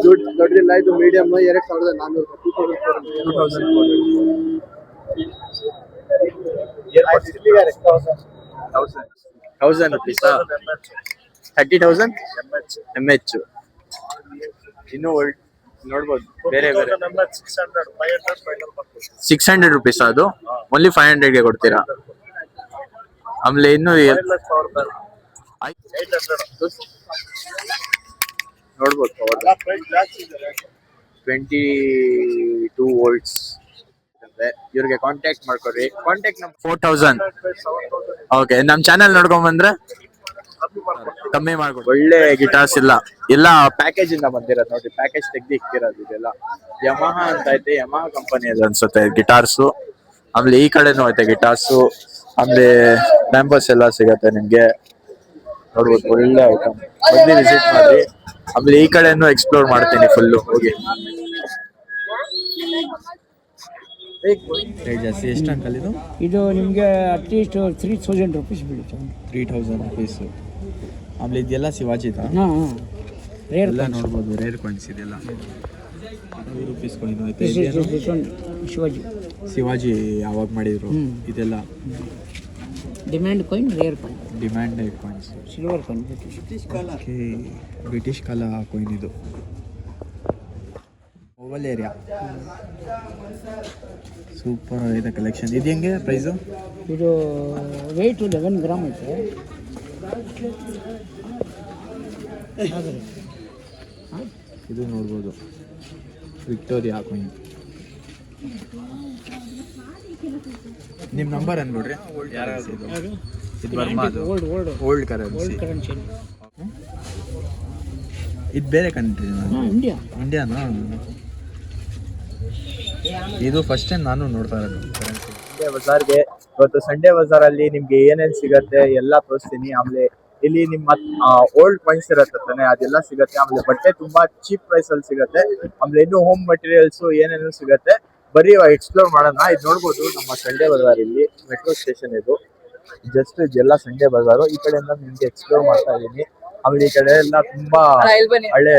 ದೊಡ್ಡದಿಲ್ಲ, ಇದು medium 2400 1000 rupees. 30,000 mh. ಇನ್ನು ನೋಡ್ಬೋದು ಬೇರೆ ಬೇರೆ 600 rupees ಅದು ಓನ್ಲಿ 500 ಗೆ ಕೊಡ್ತೀರಾ. ಆಮೇಲೆ ಇನ್ನು ನೋಡ್ಬೋದು 22 volts. ಇವ್ರಿಗೆ ಕಾಂಟ್ಯಾಕ್ಟ್ ಮಾಡ್ಕೊಡ್ರಿ. Contact number 4000. ಓಕೆ, ನಮ್ ಚಾನೆಲ್ ನೋಡ್ಕೊಂಡ್ ಬಂದ್ರೆ ಕಮ್ಮಿ ಮಾಡ್ಕೊಡಿ. ಒಳ್ಳೆ ಗಿಟಾರ್ಸ್ ಎಲ್ಲ ಪ್ಯಾಕೇಜ್ ಇಂದ ಬಂದಿರೋದು ನೋಡಿ. ಪ್ಯಾಕೇಜ್ ತೆಗ್ದು ಇಕ್ತಿರೋದು ಇದೆಲ್ಲ. ಯಮಹ ಅಂತ ಐತೆ, ಯಮಹ ಕಂಪನಿ ಅದು ಅನ್ಸುತ್ತೆ ಗಿಟಾರ್ಸು. ಆಮೇಲೆ ಈ ಕಡೆನೂ ಐತೆ ಗಿಟಾರ್ಸು. ಆಮೇಲೆ ಬ್ಯಾಂಬಸ್ ಎಲ್ಲ ಸಿಗತ್ತೆ ನಿಮ್ಗೆ. ನೋಡ್ಬೋದು ಒಳ್ಳೆ ಐಟಮ್, ಬಂದು ವಿಸಿಟ್ ಮಾಡಿ. ಆಮೇಲೆ ಈ ಕಡೆನೂ ಎಕ್ಸ್ಪ್ಲೋರ್ ಮಾಡ್ತೀನಿ ಫುಲ್ಲು ಹೋಗಿ. ಜಾಸ್ತಿ ಎಷ್ಟು ಅಂಕಲ್ ಇದು? ಇದು ನಿಮಗೆ ಅಟ್ಲೀಸ್ಟ್ 3000 rupees ಬೀಳುತ್ತೆ. 3000 rupees. ಆಮೇಲೆ ಇದೆಲ್ಲ ಶಿವಾಜಿದ ಎಲ್ಲ ನೋಡ್ಬೋದು. ರೇರ್ ಕಾಯಿನ್ಸ್ ಇದೆಲ್ಲ. 2 rupees ಕಾಯಿನ್ ಐತೆ. ಶಿವಾಜಿ ಯಾವಾಗ ಮಾಡಿದ್ರು ಇದೆಲ್ಲ. Demand coin, rare coin. Demanded coins. Silver coin. British ಕಾಲ ಕಾಯಿನ್ ಇದು. ಓವಲ್ ಏರಿಯಾ ಸೂಪರ್ ಆಗಿದೆ ಕಲೆಕ್ಷನ್. ಇದು ಹೆಂಗೆ ಪ್ರೈಸು? ಇದು ವೆಯ್ಟ್ 11 ಗ್ರಾಮ್ ಐತೆ. ಇದು ನೋಡ್ಬೋದು ವಿಕ್ಟೋರಿಯಾ ಕಾಯಿನ್. ನಿಮ್ಮ ನಂಬರ್ ಅನ್ಬಿಡ್ರಿ. ಇದು ಬರ್ಮಾ, ಓಲ್ಡ್ ಕರೆನ್ಸಿ. ಇದು ಬೇರೆ ಕಂಟ್ರಿ, ಇಂಡಿಯಾನಾ? ಇದು ಫಸ್ಟ್ ಟೈಮ್ ನಾನು ನೋಡ್ತಾ ಇರೋದು ಕರೆನ್ಸಿ. ಸಂಡೇ ಬಜಾರ್ಗೆ ಇವತ್ತು ಸಂಡೇ ಬಜಾರಲ್ಲಿ ನಿಮ್ಗೆ ಏನೇನು ಸಿಗತ್ತೆ ಎಲ್ಲ ತೋರಿಸ್ತೀನಿ. ಆಮೇಲೆ ಇಲ್ಲಿ ನಿಮ್ಮ ಓಲ್ಡ್ ಕಾಯಿನ್ಸ್ ಇರತ್ತೆ ತಾನೆ, ಅದೆಲ್ಲ ಸಿಗತ್ತೆ. ಆಮೇಲೆ ಬಟ್ಟೆ ತುಂಬಾ ಚೀಪ್ ಪ್ರೈಸ್ ಅಲ್ಲಿ ಸಿಗತ್ತೆ. ಆಮೇಲೆ ಇನ್ನು ಹೋಮ್ ಮಟೀರಿಯಲ್ಸ್ ಏನೇನು ಸಿಗತ್ತೆ. ಬರೀ ಎಕ್ಸ್ಪ್ಲೋರ್ ಮಾಡೋಣ. ಇದು ನೋಡ್ಬೋದು ನಮ್ಮ ಸಂಡೇ ಬಜಾರ್, ಇಲ್ಲಿ ಮೆಟ್ರೋ ಸ್ಟೇಷನ್ ಇದು. ಜಸ್ಟ್ ಇದೆಲ್ಲ ಸಂಡೇ ಬಜಾರು. ಈ ಕಡೆಯಿಂದ ನಿಮ್ಗೆ ಎಕ್ಸ್ಪ್ಲೋರ್ ಮಾಡ್ತಾ ಇದೀನಿ. ಆಮೇಲೆ ಈ ಕಡೆ ಎಲ್ಲ ತುಂಬಾ ಹಳೆ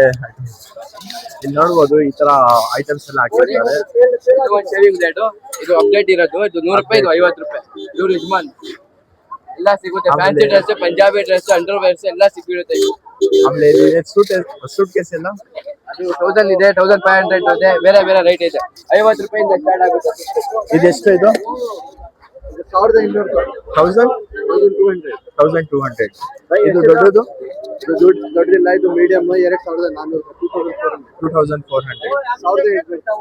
ಇಲ್ಲಿ ನೋಡ್ಬೋದು ಈ ತರ ಐಟಮ್ಸ್ ಎಲ್ಲ ಹಾಕಿರ್ತಾರೆ. ಇದು ಅಪ್ಡೇಟ್ ಇರೋದು. ಇದು 100 ರೂಪಾಯಿ, ಇದು 50 ರೂಪಾಯಿ. ಇವ್ರು ಯಜಮಾನ್ ಎಲ್ಲ ಸಿಗುತ್ತೆ. Fancy dress, Punjabi dress, under wares ಎಲ್ಲ ಸಿಗುತ್ತೆ. ಆಮೇಲೆ ಸೂಟ್ ಕೇಸ್ ಎಲ್ಲ ಅದು 1000 ಇದೆ, 1500 ಇದೆ, ಬೇರೆ ಬೇರೆ ರೈಟ್ ಇದೆ. 50 ರೂಪಾಯಿಂದ ಸ್ಟಾರ್ಟ್ ಆಗುತ್ತೆ. ಇದೆಷ್ಟು? ಇದು 1200. ಇದು ದೊಡ್ಡದು? ದೊಡ್ಡದಿಲ್ಲ, ಇದು ಮೀಡಿಯಂ 2400 2400.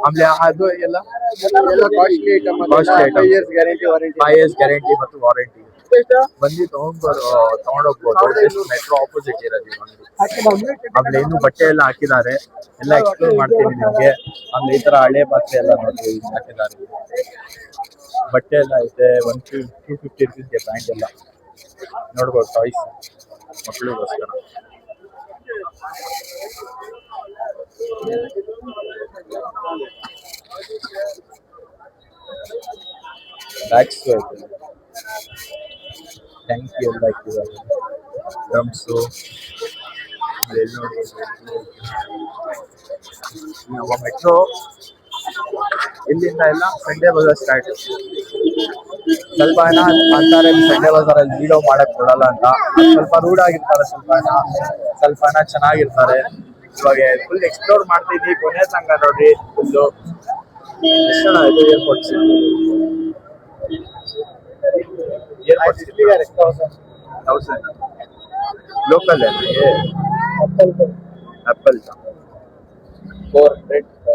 ಆಮೇಲೆ ಅದು ಎಲ್ಲ costly item. 5 years guarantee, warranty. 5 years guarantee ಮತ್ತು ವಾರಂಟಿ. ಬಂದು ತಗೊಂಡೋಗ್ಬೋದು. ಮೆಟ್ರೋ ಆಪೋಸಿಟ್ ಇರೋದು. ಆಮೇಲೆ ಇನ್ನು ಬಟ್ಟೆ ಎಲ್ಲ ಹಾಕಿದ್ದಾರೆ, ಎಲ್ಲ ಎಕ್ಸ್ಪ್ಲೋರ್ ಮಾಡ್ತೀನಿ ನಿಮ್ಗೆ. ಆಮೇಲೆ ಈ ತರ ಹಳೆ ಪಾತ್ರೆ ಎಲ್ಲ ನೋಡಿ ಹಾಕಿದ್ದಾರೆ. ಬಟ್ಟೆ ಎಲ್ಲ ಐತೆ. 250 rupees ಪ್ಯಾಂಟ್ ಎಲ್ಲ ನೋಡ್ಬೋದು. ಟಾಯ್ಸ್ ಮಕ್ಕಳಿಗೋಸ್ಕರ. ಬ್ಯಾಗ್ಸ್ ಐತೆ, ಟ್ಯಾಂಕಿ ಎಲ್ಲ ಹಾಕಿದ್ದಾರೆ. ಡ್ರಮ್ಸು ನಮ್ಮ ಮೆಟ್ರೋ ಇಲ್ಲಿಂದ ಎಲ್ಲ ಸಂಡೇ ಬಜಾರ್ ಸ್ಟಾರ್ಟ್. ಸ್ವಲ್ಪ ಜನ ಅಂತಾರೆ ಸಂಡೇ ಬಜಾರಲ್ಲಿ ವಿಡಿಯೋ ಮಾಡಕ್ ಕೊಡಲ್ಲ ಅಂತ. ಸ್ವಲ್ಪ ರೂಢ್ ಆಗಿರ್ತಾರೆ, ಸ್ವಲ್ಪ ಜನ ಚೆನ್ನಾಗಿರ್ತಾರೆ. ಇವಾಗ ಫುಲ್ ಎಕ್ಸ್ಪ್ಲೋರ್ ಮಾಡ್ತಿದ್ವಿ. ಕೊನೆ ಸಂಘ ನೋಡ್ರಿ ಫುಲ್ಲು ಎಷ್ಟು ಜನ ಇದೆ. ಏರ್ಪೋರ್ಟ್ಸ್ लोकल है ना ये? एप्पल का 400 500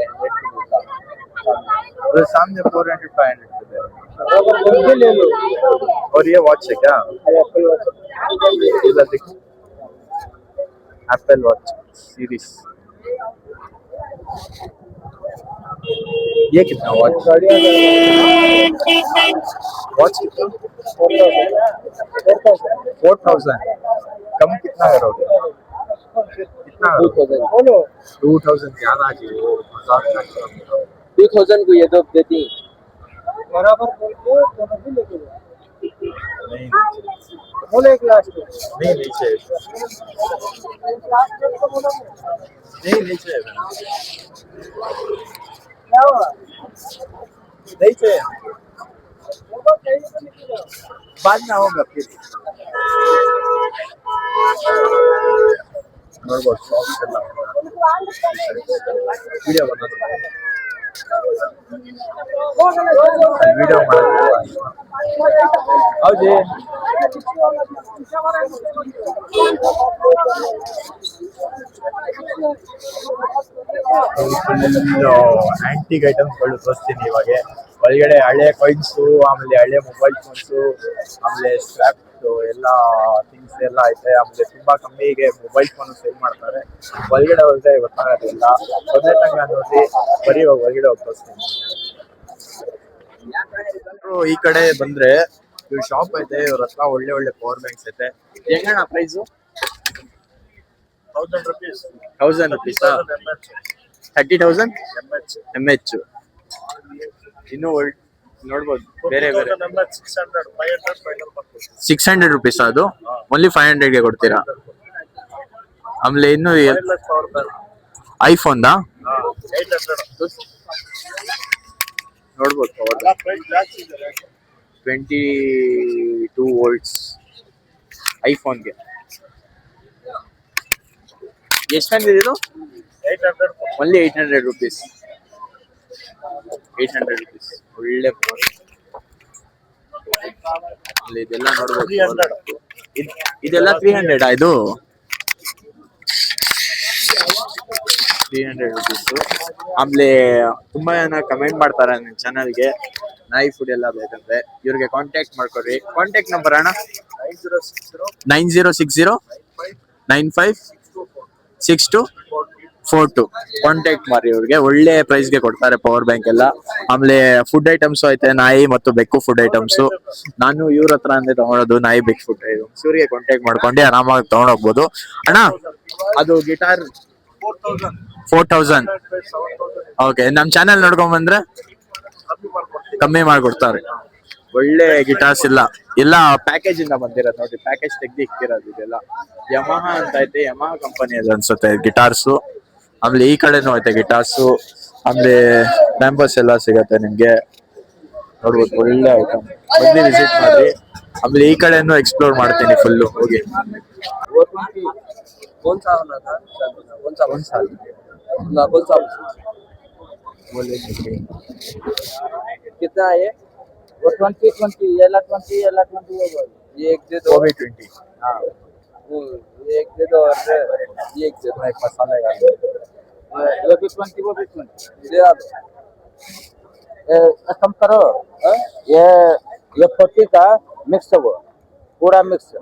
तो सामने 400 500 ले लो। और ये वॉच है क्या? एप्पल वॉच इधर देखो, एप्पल वॉच सीरीज। ये कितना वॉच कितना? 4000 कम कितना करोगे? कितना? 2000 ज्यादा जी। वो 2000 को ये तो देती बराबर बोल के तो नहीं लेके नहीं। बोले एक लास्ट नहीं नीचे नहीं नीचे नहीं चाहिए बाद में आऊंगा फिर ನೋಡ್ಬೋದು ಸಾಫ್ಟ್ ಎಲ್ಲ ವಿಡಿಯೋ ಬಂದದ್ದು ವಿಡಿಯೋ ಮಾಡೋದು ಹೌದು ಆಂಟಿಕ್ ಐಟಮ್ಸ್ಗಳು ತೋರಿಸ್ತೀನಿ ಇವಾಗ ಒಳಗಡೆ ಹಳೆ ಕಾಯಿನ್ಸು ಆಮೇಲೆ ಹಳೆ ಮೊಬೈಲ್ ಫೋನ್ಸು ಆಮೇಲೆ ಸ್ಕ್ರಾಪ್ ಎಲ್ಲ ಥಿಂಗ್ಸ್ ಎಲ್ಲ ಐತೆ ಆಮೇಲೆ ತುಂಬಾ ಕಮ್ಮಿಗೆ ಮೊಬೈಲ್ ಫೋನ್ ಸೇಲ್ ಮಾಡ್ತಾರೆ ಒಳಗಡೆ ಹೋದ್ರೆ ಗೊತ್ತಾಗೋದಿಲ್ಲ ಒಂದೇ ತಂಗ ನೋಡಿ ಬರೀ ಒಳಗಡೆ ಹೋಗಿ ತೋರಿಸ್ತೀನಿ ಈ ಕಡೆ ಬಂದ್ರೆ ಇವ್ರ ಶಾಪ್ ಐತೆ ಇವ್ರ ಹತ್ರ ಒಳ್ಳೆ ಒಳ್ಳೆ ಪವರ್ ಬ್ಯಾಂಕ್ಸ್ ಐತೆ ಹೆಂಗಣ್ಣ ಪ್ರೈಸು 1000 rupees 30,000 mh ಇನ್ನು ನೋಡ್ಬೋದು ಬೇರೆ ಬೇರೆ 600 ರುಪೀಸ್ ಅದು ಓನ್ಲಿ 500ಗೆ ಕೊಡ್ತೀರಾ ಆಮೇಲೆ ಇನ್ನು ಐಫೋನ್ ನೋಡ್ಬೋದು 22 ವೋಲ್ಟ್ಸ್ ಐಫೋನ್ಗೆ ಎಷ್ಟು ಇದು ಓನ್ಲಿ 800 ರುಪೀಸ್ 800 ರುಪೀಸ್ ಒಳ್ಳೆ ಫೋನ್ ಇದೆಲ್ಲ ನೋಡ್ಬೋದು ಇದೆಲ್ಲ 300 ಇದು 300 ರುಪೀಸ್ ಆಮೇಲೆ ತುಂಬಾ ಜನ ಕಮೆಂಟ್ ಮಾಡ್ತಾರೆ ನನ್ನ ಚಾನಲ್ಗೆ ನಾಯಿ ಫುಡ್ ಎಲ್ಲ ಬೇಕಂದ್ರೆ ಇವ್ರಿಗೆ ಕಾಂಟ್ಯಾಕ್ಟ್ ಮಾಡ್ಕೊಡ್ರಿ ಕಾಂಟ್ಯಾಕ್ಟ್ ನಂಬರ್ ಅಣ್ಣ 9060 956242 ಕಾಂಟ್ಯಾಕ್ಟ್ ಮಾಡಿ ಇವ್ರಿಗೆ ಒಳ್ಳೆ ಪ್ರೈಸ್ ಗೆ ಕೊಡ್ತಾರೆ ಪವರ್ ಬ್ಯಾಂಕ್ ಎಲ್ಲ ಆಮೇಲೆ ಫುಡ್ ಐಟಮ್ಸ್ ಐತೆ ನಾಯಿ ಮತ್ತು ಬೆಕ್ಕು ಫುಡ್ ಐಟಮ್ಸ್ ನಾನು ಇವ್ರ ಹತ್ರ ಅಂದ್ರೆ ತಗೊಳೋದು ನಾಯಿ ಬೆಕ್ ಫುಡ್ ಐಟಮ್ಸ್ ಇವ್ರಿಗೆ ಕಾಂಟ್ಯಾಕ್ಟ್ ಮಾಡ್ಕೊಂಡು ಆರಾಮಾಗಿ ತಗೊಂಡೋಗ್ಬೋದು ಅಣ್ಣ ಅದು ಗಿಟಾರ್ 4000 ಓಕೆ ನಮ್ ಚಾನೆಲ್ ನೋಡ್ಕೊಂಡ್ ಬಂದ್ರೆ ಕಮ್ಮಿ ಮಾಡ್ಕೊಡ್ತಾರೆ ಒಳ್ಳೆ ಗಿಟಾರ್ಸ್ ಎಲ್ಲ ಪ್ಯಾಕೇಜ್ ಇಂದ ಬಂದಿರೋದು ನೋಡಿ ಪ್ಯಾಕೇಜ್ ತೆಗ್ದು ಇಕ್ಕಿರೋದು ಇದೆಲ್ಲ ಯಮಹ ಅಂತ ಐತೆ ಯಮಹ ಕಂಪನಿ ಅದು ಅನ್ಸುತ್ತೆ ಗಿಟಾರ್ಸು ಆಮೇಲೆ ಈ ಕಡೆನೂ ಐತೆ ಗಿಟಾರ್ಸು ಆಮೇಲೆ ಬ್ಯಾಂಬಸ್ ಎಲ್ಲ ಸಿಗತ್ತೆ ನಿಮ್ಗೆ ನೋಡ್ಬೋದು ಒಳ್ಳೆ ಐಟಮ್ ಬಂದು ವಿಸಿಟ್ ಮಾಡಿ ಆಮೇಲೆ ಈ ಕಡೆನೂ ಎಕ್ಸ್ಪ್ಲೋರ್ ಮಾಡ್ತೀನಿ ಫುಲ್ಲು ಹೋಗಿ कौन सा होना था कौन सा ना कौन सा कितना है ये वो 20 ये ला 20 होगा ये एक दे दो 20 हाँ वो ये एक दे दो और ये एक दे दो एक मसाले का ये भी 20 वो भी 20 दे दो कम करो हाँ? ये 40 का मिक्स है वो पूरा मिक्स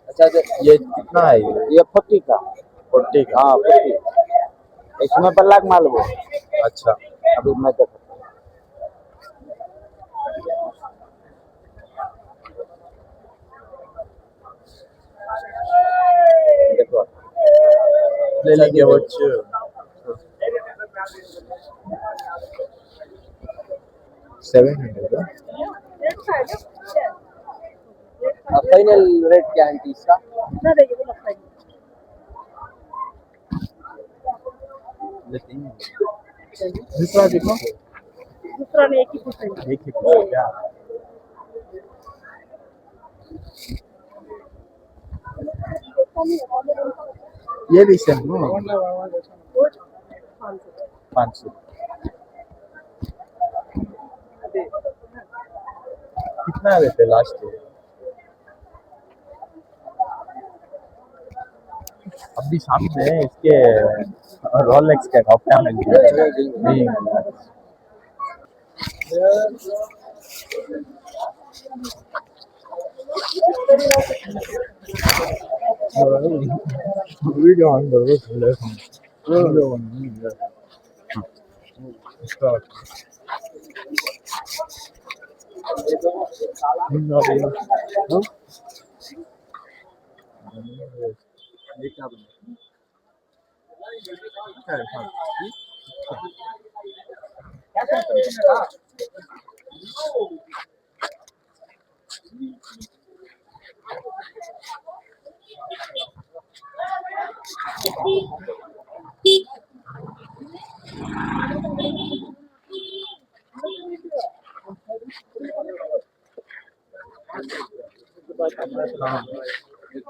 अच्छा ये कितना है ये 40 का 40 का हाँ 40 इसमें ब्लैक माल वो अच्छा अभी मैं देखो देखो ले लीजिए वो 700 फाइनल रेट क्या है इसका दूसरा देखो दूसरा ने एक ही पूछा एक ही पूछा क्या ये भी सेम नो 500 कितना देते लास्ट अभी सामने इसके रोलेक्स के कपड़े मिलते हैं वीडियो ऑन करो वीडियो ऑन स्टार्ट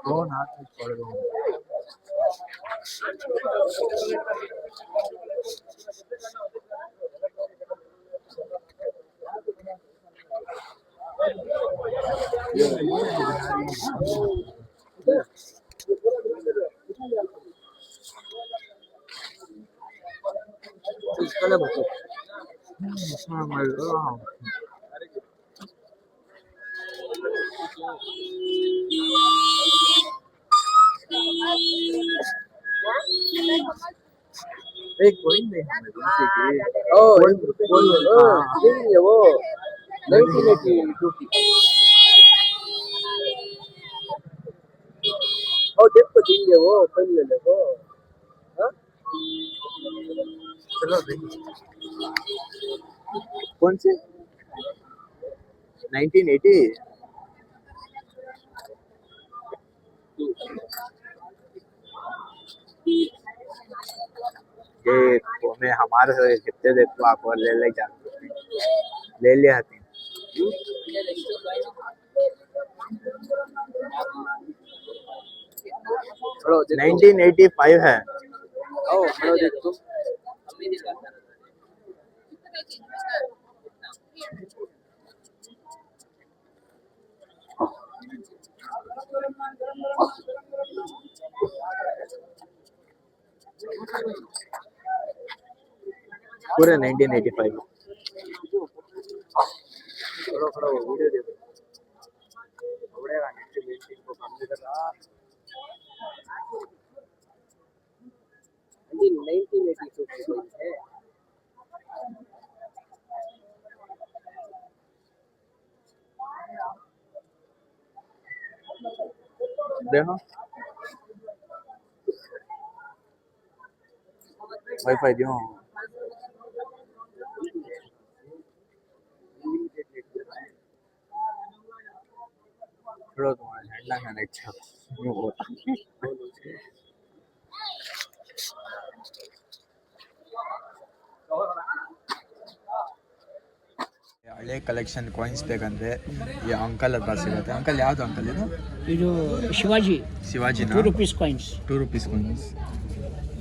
ಫೋನ್ ಹಾಕಿ एक कोई नहीं हमें दूसरी की देंगे वो 1982 की देखो देंगे वो पहन लेने को चलो देखिए कौन सी 1980 ये हमें हमारे से कितने देखो आप और ले जा ले लिया थी 1985 है देखो पूरे 1985 वीडियो देखो जी 1982 है देखो वाईफाई दियो थोड़ा तुम्हारा झंडा का अच्छा होता ಹಳೆ ಕಲೆಕ್ಷನ್ ಕಾಯಿನ್ಸ್ ಬೇಕಂದ್ರೆ ಈ ಅಂಕಲ್ ಹತ್ರ ಸಿಗುತ್ತೆ ಅಂಕಲ್ ಯಾವ್ದು ಅಂಕಲ್ ಇದು ಇದು ಶಿವಾಜಿ ಶಿವಾಜಿನ 2 rupees coins 2 rupees coins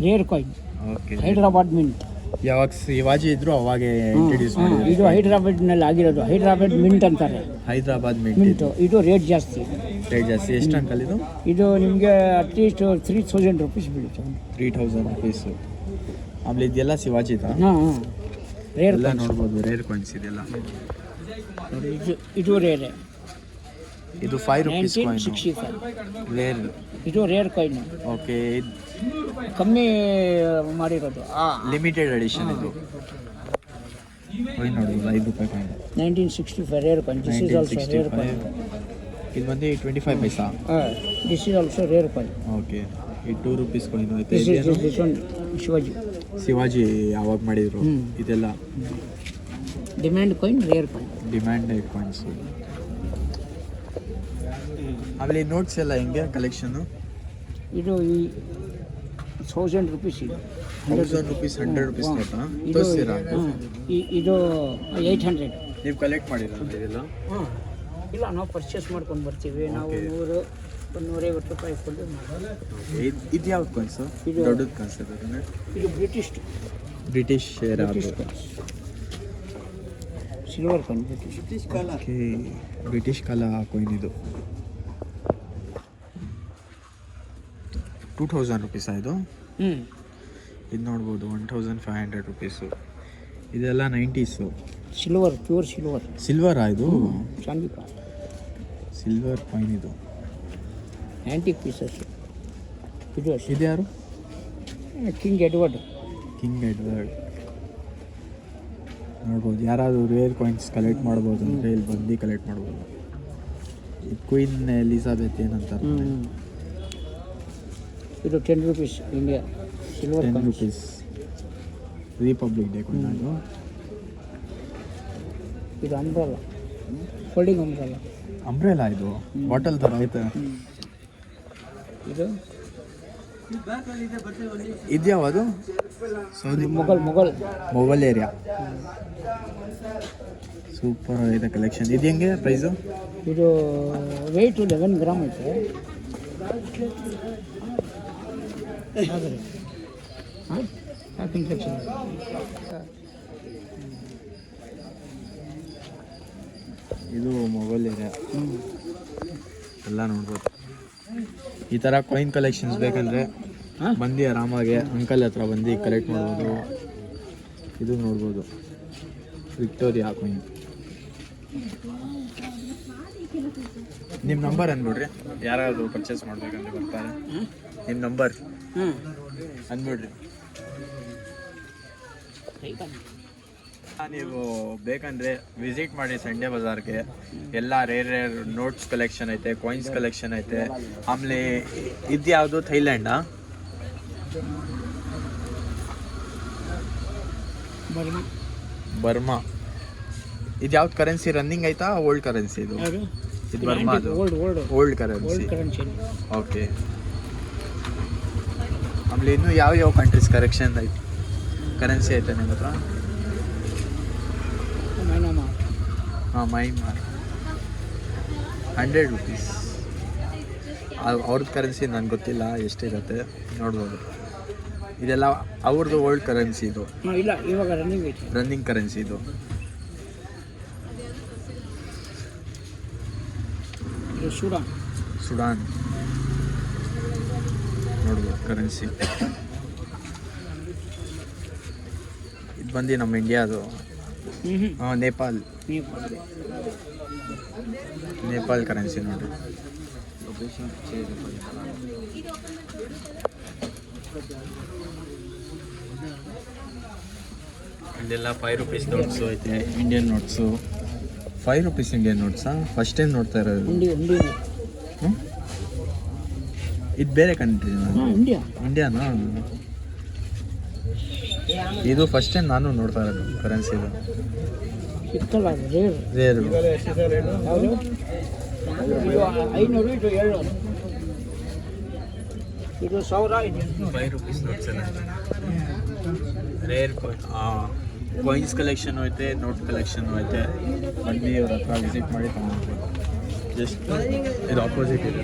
rare coin okay Hyderabad mint ಯಾವಾಗ ಶಿವಾಜಿ ಇದ್ರು ಅವಾಗೆ ಇಂಟ್ರೊಡ್ಯೂಸ್ ಮಾಡಿದ್ರು ಇದು ಹೈದರಾಬಾದ್ನಲ್ಲಿ ಆಗಿರೋದು ಹೈದರಾಬಾದ್ ಮಿಂಟ್ ಅಂತಾರೆ ಹೈದರಾಬಾದ್ ಮಿಂಟ್ ಮಿಂಟ್ ಇದು ರೇಟ್ ಜಾಸ್ತಿ ರೇಟ್ ಜಾಸ್ತಿ ಎಷ್ಟು ಅಂಕಲ್ ಇದು ಇದು ನಿಮಗೆ ಅಟ್ಲೀಸ್ಟ್ 3000 rupees ಬೀಳುತ್ತೆ 3000 rupees ಆಮೇಲೆ ಇದೆಲ್ಲ ಶಿವಾಜಿದ ಹಾಂ ರೇರ್ ಎಲ್ಲ ನೋಡ್ಬೋದು ರೇರ್ ಕಾಯಿನ್ಸ್ ಇದೆಲ್ಲ ಇದು ರೇರೆ ಇದು 5 rupees ಕಾಯಿನ್ 1965 ರೇರ್ ಇದು ರೇರ್ ಕಾಯಿನ್ ಓಕೆ ಕಮ್ಮಿ ಮಾಡಿರೋದು ಲಿಮಿಟೆಡ್ ಎಡಿಷನ್ ಇದು ಕಾಯಿನ್ ನೋಡ್ಬೋದು 5 ರೂಪಾಯಿ coin 1965 rare coin this is also rare coin 1965 ಇದು ಬಂದು 25 ಪೈಸಾ this is also rare coin okay ಈ 2 rupees ಕಾಯಿನ್ ಐತೆ ದಿಸ್ ಒನ್ ಶಿವಾಜಿ ಶಿವಾಜಿ ಯಾವಾಗ ಮಾಡಿದ್ರು ಇದೆಲ್ಲ demand coin rare coin demanded coins ಆಮೇಲೆ ಈ ನೋಟ್ಸ್ ಎಲ್ಲ ಹೆಂಗೆ ಕಲೆಕ್ಷನ್ ಇದು ಈ 1000 rupees ಇದೆ 1000 rupees 100 rupees ನೋಟಾ ತೋರಿಸ್ತೀರಾ ಇದು 800 ನೀವು ಕಲೆಕ್ಟ್ ಮಾಡಿಲ್ಲ ಇದೆಲ್ಲ ಇಲ್ಲ ನಾವು ಪರ್ಚೇಸ್ ಮಾಡ್ಕೊಂಡು ಬರ್ತೀವಿ ನಾವು 100 150 ರೂಪಾಯಿ ಕೊಟ್ಟು ಮಾಡ್ತೀವಿ ಇದು ಯಾವ್ದು ಕಾಯಿನ್ಸ್ ಇದು ದೊಡ್ಡದು ಕಾಣಿಸ್ತದೆ ಇದು British silver coin okay British ಕಾಲ ಕಾಯಿನ್ ಇದು 2000 rupees ಇದು ಇದು ನೋಡ್ಬೋದು 1500 rupees ಇದೆಲ್ಲ 90s ಸಿಲ್ವರ್ ಪ್ಯೂರ್ ಸಿಲ್ವರಾ ಇದು ಚಾಂದಿ ಸಿಲ್ವರ್ ಕಾಯಿನ್ ಇದು ಆ್ಯಂಟಿಕ್ ಪೀಸಸ್ ಇದು ಅಷ್ಟೇ ಇದು ಯಾರು ಕಿಂಗ್ ಎಡ್ವರ್ಡ್ ನೋಡ್ಬೋದು ಯಾರಾದರೂ ರೇರ್ ಕಾಯಿನ್ಸ್ ಕಲೆಕ್ಟ್ ಮಾಡ್ಬೋದು ಅಂದರೆ ಇಲ್ಲಿ ಬಂದು ಕಲೆಕ್ಟ್ ಮಾಡ್ಬೋದು ಇದು ಕ್ವೀನ್ ಎಲಿಜಾಬೆತ್ ಏನಂತಾರೆ ಇದು 10 rupees India silver 10 rupees republic day coin ಅದು ಇದು ಅಂಬ್ರಲ್ಲ ಹೋಲ್ಡಿಂಗ್ ಅಂಬ್ರೆಲಾ ಇದು ಬಾಟಲ್ ಥರ ಆಯ್ತಾ ಇದು ಇದ್ಯಾವುದು Saudi Mughal mobile area. Super ಆಗಿದೆ ಕಲೆಕ್ಷನ್. ಇದು ಹೆಂಗೆ ಪ್ರೈಸು? ಇದು ವೆಯ್ಟ್ 11 ಗ್ರಾಮ್ ಐತೆ. ಹಾಂ ಪ್ಯಾಕಿಂಗ್ ಸೆಕ್ಷನ್. ಇದು ಮೊಬೈಲ್ ಏರಿಯಾ ಎಲ್ಲ ನೋಡ್ಬೋದು. ಈ ಥರ ಕಾಯಿನ್ ಕಲೆಕ್ಷನ್ಸ್ ಬೇಕಂದರೆ ಬಂದು ಆರಾಮಾಗಿ ಅಂಕಲ್ ಹತ್ರ ಬಂದು ಕಲೆಕ್ಟ್ ಮಾಡ್ಬೋದು. ಇದು ನೋಡ್ಬೋದು ವಿಕ್ಟೋರಿಯಾ ಕಾಯಿನ್. ನಿಮ್ಮ ನಂಬರ್ ಅಂದ್ಬಿಡ್ರಿ, ಯಾರಾದರೂ ಪರ್ಚೇಸ್ ಮಾಡ್ಬೇಕಂದ್ರೆ ಬರ್ತಾರೆ. ನಿಮ್ಮ ನಂಬರ್ ಅಂದ್ಬಿಡ್ರಿ. ನೀವು ಬೇಕಂದರೆ ವಿಸಿಟ್ ಮಾಡಿ ಸಂಡೇ ಬಜಾರ್ಗೆ. ಎಲ್ಲ ರೇರ್ ನೋಟ್ಸ್ ಕಲೆಕ್ಷನ್ ಐತೆ, ಕಾಯಿನ್ಸ್ ಕಲೆಕ್ಷನ್ ಐತೆ. ಆಮೇಲೆ ಇದು ಯಾವುದು ಥೈಲ್ಯಾಂಡಾ? ಬರ್ಮಾ. ಇದು ಯಾವ್ದು ಕರೆನ್ಸಿ ರನ್ನಿಂಗ್ ಐತಾ ಓಲ್ಡ್ ಕರೆನ್ಸಿ? ಇದು ಬರ್ಮಾ, ಅದು ಓಲ್ಡ್ ಕರೆನ್ಸಿ. ಓಕೆ. ಆಮೇಲೆ ಇನ್ನೂ ಯಾವ ಕಂಟ್ರೀಸ್ ಕರೆಕ್ಷನ್ ಐತೆ ಕರೆನ್ಸಿ ಐತೆ ನಿಮ್ಮ ಹತ್ರ? ಹಾಂ, ಮೈನ್ಮಾರ್ 100 ರೂಪೀಸ್. ಅವ್ರದ್ದು ಕರೆನ್ಸಿ ನನಗೆ ಗೊತ್ತಿಲ್ಲ ಎಷ್ಟಿರುತ್ತೆ, ನೋಡ್ಬೋದು. ಇದೆಲ್ಲ ಅವ್ರದ್ದು ಓಲ್ಡ್ ಕರೆನ್ಸಿ. ಇದು ಇಲ್ಲ, ಇವಾಗ ರನ್ನಿಂಗ್ ಕರೆನ್ಸಿ. ಇದು ಸುಡಾನ್ ನೋಡ್ಬೋದು ಕರೆನ್ಸಿ. ಇದು ಬಂದು ನಮ್ಮ ಇಂಡಿಯಾದು. ಹಾಂ, ನೇಪಾಲ್ ಕರೆನ್ಸಿ ನೋಡ್ರಿ. ಇದೆಲ್ಲ 5 ರೂಪೀಸ್ ನೋಟ್ಸು ಐತೆ, ಇಂಡಿಯನ್ ನೋಟ್ಸು. 5 ರೂಪೀಸ್ ಇಂಡಿಯನ್ ನೋಟ್ಸಾ? ಫಸ್ಟ್ ಟೈಮ್ ನೋಡ್ತಾ ಇರೋದು. ಇದು ಬೇರೆ ಕಂಟ್ರಿ? ಇಂಡಿಯಾನಾ? ಇದು ಫಸ್ಟ್ ಟೈಮ್ ನಾನು ನೋಡ್ತಾ ಇರೋದು ಕರೆನ್ಸಿ. ಇದು ರೇರು. 5 ರೂಪೀಸ್ ನೋಟ್ಸ್ ಎಲ್ಲ ರೇರ್ ಕಾಯಿನ್ಸ್ ಕಲೆಕ್ಷನ್ ಐತೆ, ನೋಟ್ ಕಲೆಕ್ಷನ್ ಐತೆ. ಬನ್ನಿ ಅವ್ರ ಹತ್ರ ವಿಸಿಟ್ ಮಾಡಿ ತಗೊಂಡು. ಜಸ್ಟ್ ಇದು ಆಪೋಸಿಟ್ ಇದೆ.